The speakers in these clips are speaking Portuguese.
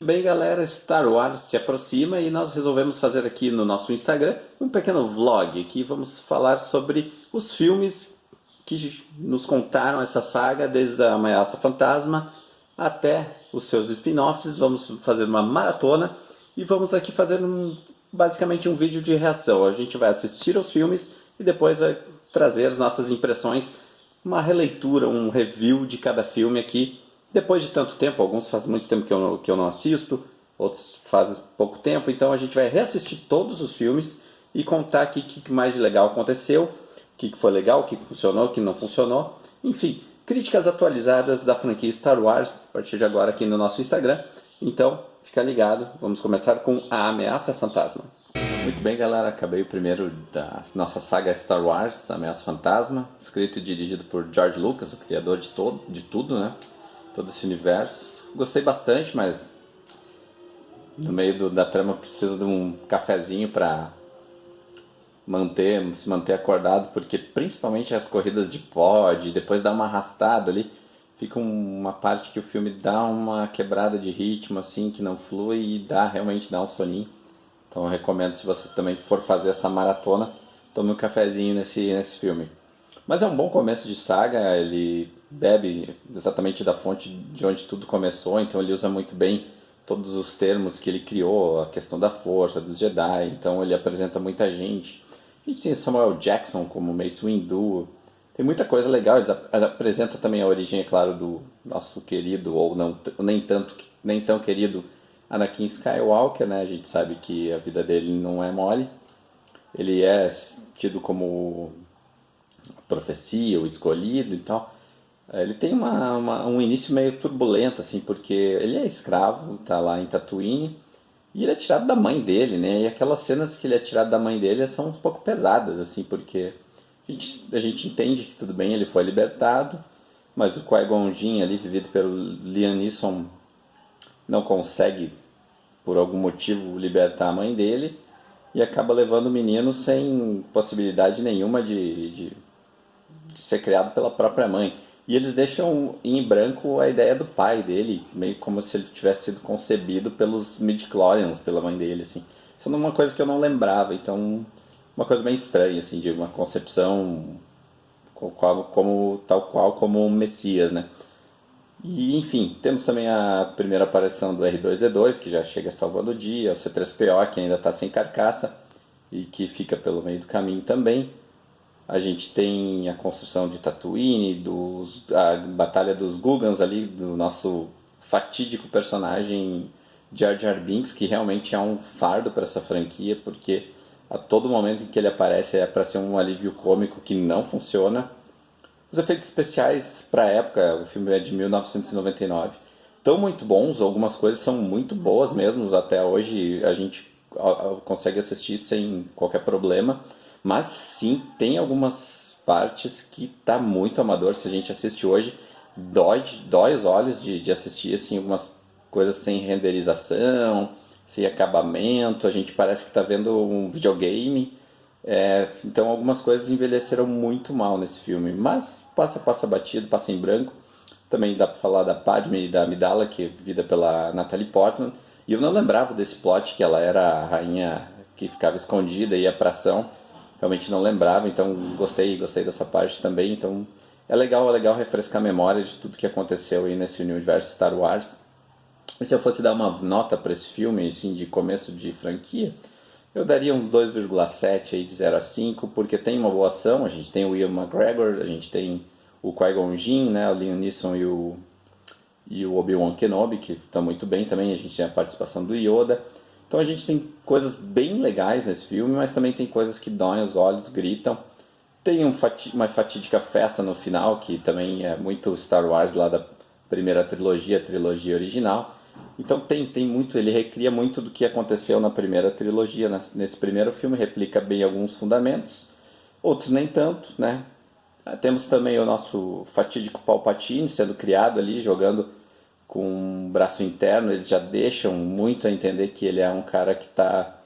bem, galera, Star Wars se aproxima e nós resolvemos fazer aqui no nosso Instagram um pequeno vlog que vamos falar sobre os filmes que nos contaram essa saga, desde a Ameaça Fantasma até os seus spin-offs. Vamos fazer uma maratona e vamos aqui fazer basicamente um vídeo de reação. A gente vai assistir aos filmes e depois vai trazer as nossas impressões, uma releitura, um review de cada filme aqui. Depois de tanto tempo, alguns faz muito tempo que eu não assisto, outros fazem pouco tempo, então a gente vai reassistir todos os filmes e contar aqui o que mais de legal aconteceu, o que foi legal, o que funcionou, o que não funcionou. Enfim, críticas atualizadas da franquia Star Wars a partir de agora aqui no nosso Instagram. Então, fica ligado, vamos começar com A Ameaça Fantasma. Muito bem, galera, acabei o primeiro da nossa saga Star Wars, Ameaça Fantasma, escrito e dirigido por George Lucas, o criador de tudo, né? Todo esse universo. Gostei bastante, mas no meio da trama preciso de um cafezinho para se manter acordado, porque principalmente as corridas de pod, depois dá uma arrastada ali, fica uma parte que o filme dá uma quebrada de ritmo, assim, que não flui e realmente dá um soninho. Então eu recomendo, se você também for fazer essa maratona, tome um cafezinho nesse filme. Mas é um bom começo de saga, ele bebe exatamente da fonte de onde tudo começou, então ele usa muito bem todos os termos que ele criou, a questão da força, dos Jedi, então ele apresenta muita gente. A gente tem Samuel Jackson como Mace Windu, tem muita coisa legal, ele apresenta também a origem, é claro, do nosso querido, ou não, nem tão querido Anakin Skywalker, né? A gente sabe que a vida dele não é mole, ele é tido como profecia, o escolhido e tal. Ele tem um início meio turbulento, assim, porque ele é escravo, tá lá em Tatooine, e ele é tirado da mãe dele, né? E aquelas cenas que ele é tirado da mãe dele são um pouco pesadas, assim, porque a gente entende que tudo bem, ele foi libertado, mas o Qui-Gon Jinn ali, vivido pelo Liam Neeson, não consegue, por algum motivo, libertar a mãe dele, e acaba levando o menino sem possibilidade nenhuma de ser criado pela própria mãe. E eles deixam em branco a ideia do pai dele, meio como se ele tivesse sido concebido pelos midi-chlorians, pela mãe dele, assim. Isso é uma coisa que eu não lembrava, então uma coisa bem estranha, assim, de uma concepção tal qual como um Messias, né? E, enfim, temos também a primeira aparição do R2-D2, que já chega salvando o dia, o C3PO, que ainda está sem carcaça e que fica pelo meio do caminho também. A gente tem a construção de Tatooine, a batalha dos Gungans ali, do nosso fatídico personagem Jar Jar Binks, que realmente é um fardo para essa franquia, porque a todo momento em que ele aparece é para ser um alívio cômico que não funciona. Os efeitos especiais para a época, o filme é de 1999, estão muito bons, algumas coisas são muito boas mesmo, até hoje a gente consegue assistir sem qualquer problema. Mas sim, tem algumas partes que tá muito amador. Se a gente assiste hoje, dói os olhos de assistir assim, algumas coisas sem renderização, sem acabamento. A gente parece que está vendo um videogame. Então algumas coisas envelheceram muito mal nesse filme. Mas passa batido, passa em branco. Também dá para falar da Padme e da Amidala, que é vivida pela Natalie Portman. E eu não lembrava desse plot, que ela era a rainha que ficava escondida e ia pra ação. Realmente não lembrava, então gostei dessa parte também. Então é legal refrescar a memória de tudo que aconteceu aí nesse universo Star Wars. E se eu fosse dar uma nota para esse filme, assim, de começo de franquia, eu daria um 2,7 aí de 0 a 5, porque tem uma boa ação. A gente tem o Ian McGregor, a gente tem o Qui-Gon Jinn, né, o Liam Neeson e o Obi-Wan Kenobi, que estão muito bem também. A gente tem a participação do Yoda. Então a gente tem coisas bem legais nesse filme, mas também tem coisas que doem os olhos, gritam. Tem uma fatídica festa no final, que também é muito Star Wars lá da primeira trilogia, a trilogia original. Então tem muito, ele recria muito do que aconteceu na primeira trilogia. Nesse primeiro filme replica bem alguns fundamentos, outros nem tanto, né? Temos também o nosso fatídico Palpatine sendo criado ali, jogando com um braço interno. Eles já deixam muito a entender que ele é um cara que está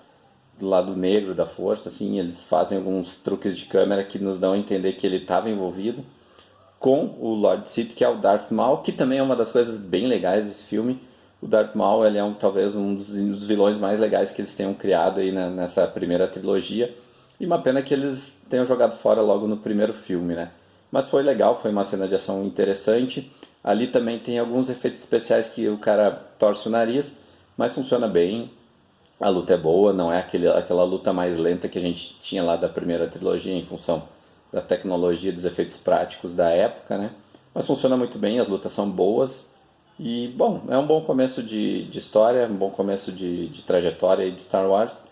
do lado negro da força, assim. Eles fazem alguns truques de câmera que nos dão a entender que ele estava envolvido com o Lord Sith, que é o Darth Maul, que também é uma das coisas bem legais desse filme, o Darth Maul ele é talvez um dos vilões mais legais que eles tenham criado aí nessa primeira trilogia. E uma pena que eles tenham jogado fora logo no primeiro filme, né? Mas foi legal, foi uma cena de ação interessante. Ali também tem alguns efeitos especiais que o cara torce o nariz, mas funciona bem. A luta é boa, não é aquela luta mais lenta que a gente tinha lá da primeira trilogia em função da tecnologia e dos efeitos práticos da época, né? Mas funciona muito bem, as lutas são boas. E, bom, é um bom começo de história, um bom começo de trajetória de Star Wars.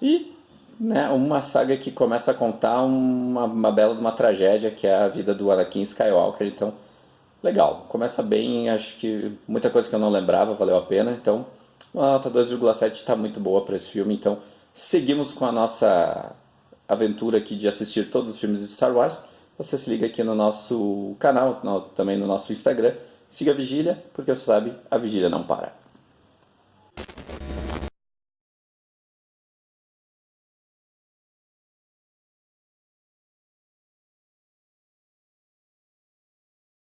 E, né, uma saga que começa a contar uma bela de uma tragédia, que é a vida do Anakin Skywalker. Então, legal, começa bem, acho que muita coisa que eu não lembrava valeu a pena. Então, uma nota 2,7 está muito boa para esse filme. Então, seguimos com a nossa aventura aqui de assistir todos os filmes de Star Wars. Você se liga aqui no nosso canal, também no nosso Instagram. Siga a Vigília, porque você sabe, a Vigília não para.